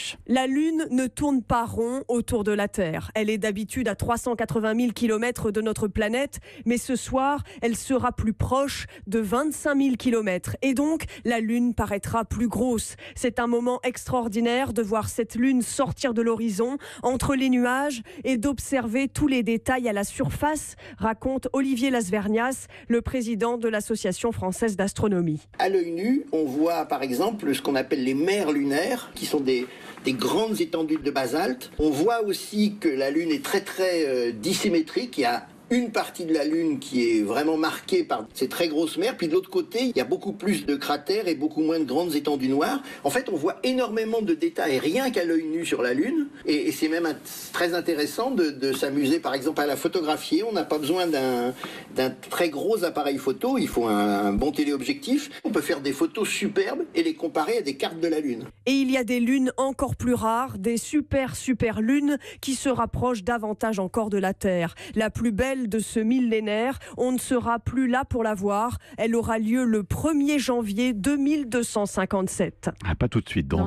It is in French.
affiche. La Lune ne tourne pas rond autour de la Terre. Elle est d'habitude à 380 000 km de notre planète, mais ce soir, elle sera plus proche de 25 000 km. Et donc, la Lune paraîtra plus grosse. C'est un moment extraordinaire de voir cette Lune sortir de l'horizon, entre les nuages, et d'observer tous les détails à la surface, raconte Olivier Lasvernias, le président de l'Association française d'astronomie. À l'œil nu, on voit par exemple ce qu'on appelle les mers lunaires, qui sont des grandes étendues de basalte. On voit aussi que la Lune est très dissymétrique. Il y a une partie de la Lune qui est vraiment marquée par ces très grosses mers, puis de l'autre côté, il y a beaucoup plus de cratères et beaucoup moins de grandes étendues noires. En fait, on voit énormément de détails rien qu'à l'œil nu sur la Lune, et c'est même très intéressant de s'amuser, par exemple, à la photographier. On n'a pas besoin d'un très gros appareil photo, il faut un bon téléobjectif. On peut faire des photos superbes et les comparer à des cartes de la Lune. Et il y a des lunes encore plus rares, des super lunes qui se rapprochent davantage encore de la Terre. La plus belle de ce millénaire, on ne sera plus là pour la voir. Elle aura lieu le 1er janvier 2257. Pas tout de suite donc.